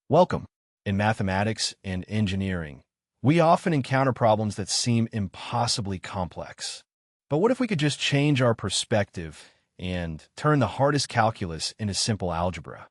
Welcome. In mathematics and engineering, we often encounter problems that seem impossibly complex. But what if we could just change our perspective and turn the hardest calculus into simple algebra?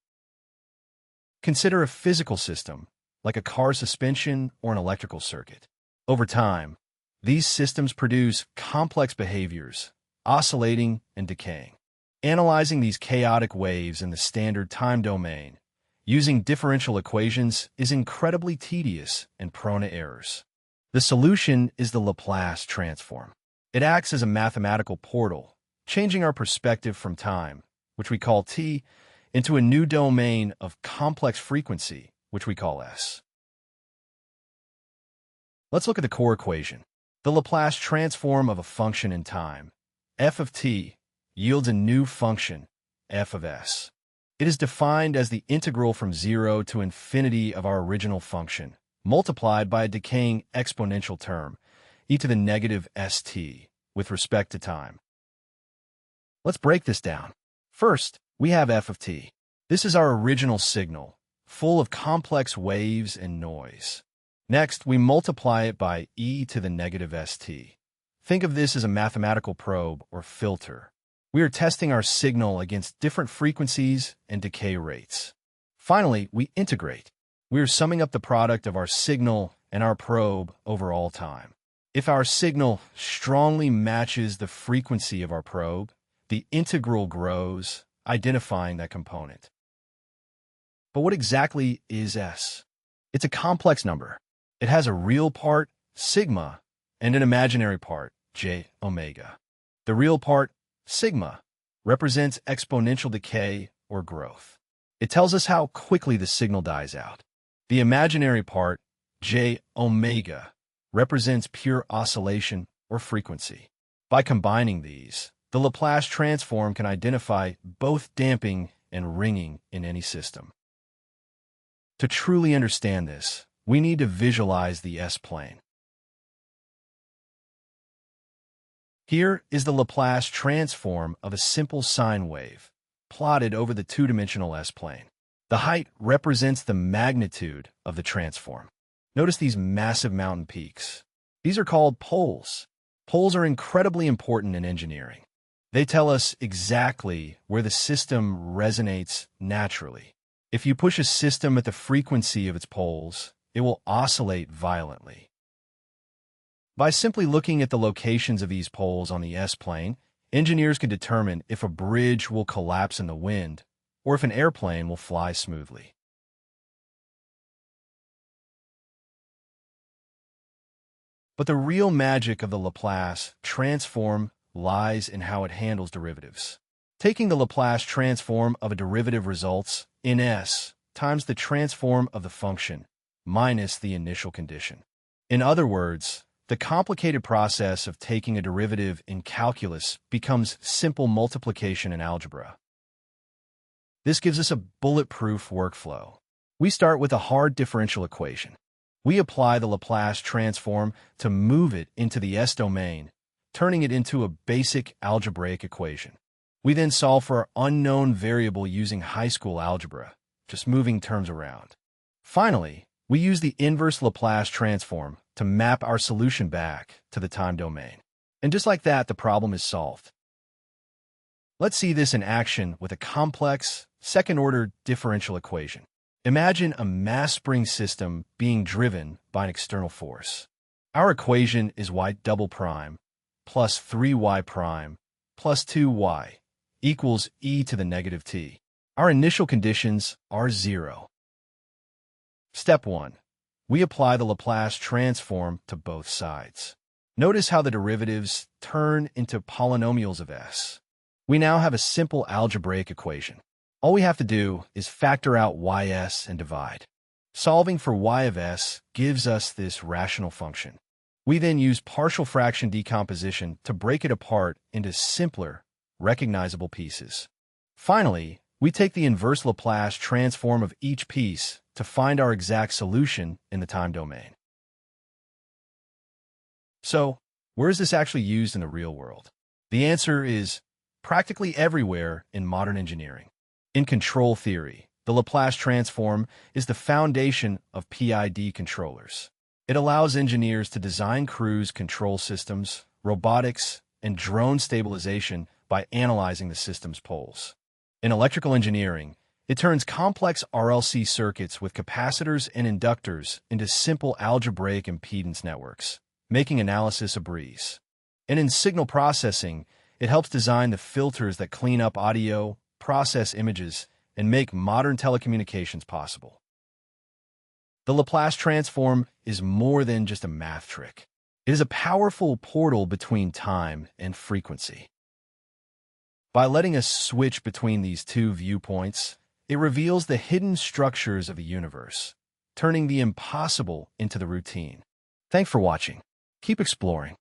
Consider a physical system, like a car suspension or an electrical circuit. Over time, these systems produce complex behaviors, oscillating and decaying. Analyzing these chaotic waves in the standard time domain using differential equations is incredibly tedious and prone to errors. The solution is the Laplace transform. It acts as a mathematical portal, changing our perspective from time, which we call t, into a new domain of complex frequency, which we call s. Let's look at the core equation. The Laplace transform of a function in time, f of t, yields a new function, f of s. It is defined as the integral from 0 to infinity of our original function, multiplied by a decaying exponential term, e to the negative st, with respect to time. Let's break this down. First, we have f of t. This is our original signal, full of complex waves and noise. Next, we multiply it by e to the negative st. Think of this as a mathematical probe or filter. We are testing our signal against different frequencies and decay rates. Finally, we integrate. We are summing up the product of our signal and our probe over all time. If our signal strongly matches the frequency of our probe, the integral grows, identifying that component. But what exactly is s? It's a complex number. It has a real part, sigma, and an imaginary part, j omega. The real part, sigma, represents exponential decay or growth. It tells us how quickly the signal dies out. The imaginary part, j omega, represents pure oscillation or frequency. By combining these, the Laplace transform can identify both damping and ringing in any system. To truly understand this, we need to visualize the S-plane. Here is the Laplace transform of a simple sine wave, plotted over the two-dimensional S-plane. The height represents the magnitude of the transform. Notice these massive mountain peaks. These are called poles. Poles are incredibly important in engineering. They tell us exactly where the system resonates naturally. If you push a system at the frequency of its poles, it will oscillate violently. By simply looking at the locations of these poles on the S-plane, engineers can determine if a bridge will collapse in the wind or if an airplane will fly smoothly. But the real magic of the Laplace transform lies in how it handles derivatives. Taking the Laplace transform of a derivative results in s times the transform of the function minus the initial condition. In other words, the complicated process of taking a derivative in calculus becomes simple multiplication in algebra. This gives us a bulletproof workflow. We start with a hard differential equation. We apply the Laplace transform to move it into the S domain, turning it into a basic algebraic equation. We then solve for our unknown variable using high school algebra, just moving terms around. Finally, we use the inverse Laplace transform to map our solution back to the time domain. And just like that, the problem is solved. Let's see this in action with a complex, second-order differential equation. Imagine a mass spring system being driven by an external force. Our equation is y double prime plus 3y prime plus 2y equals e to the negative t. Our initial conditions are 0. Step 1. We apply the Laplace transform to both sides. Notice how the derivatives turn into polynomials of s. We now have a simple algebraic equation. All we have to do is factor out ys and divide. Solving for y of s gives us this rational function. We then use partial fraction decomposition to break it apart into simpler, recognizable pieces. Finally, we take the inverse Laplace transform of each piece to find our exact solution in the time domain. So, where is this actually used in the real world? The answer is practically everywhere in modern engineering. In control theory, The Laplace transform is the foundation of PID controllers. It allows engineers to design cruise control systems, robotics, and drone stabilization by analyzing the system's poles. In electrical engineering, it turns complex RLC circuits with capacitors and inductors into simple algebraic impedance networks, making analysis a breeze. And in signal processing, it helps design the filters that clean up audio, process images, and make modern telecommunications possible. The Laplace transform is more than just a math trick. It is a powerful portal between time and frequency. By letting us switch between these two viewpoints, it reveals the hidden structures of the universe, turning the impossible into the routine. Thanks for watching. Keep exploring.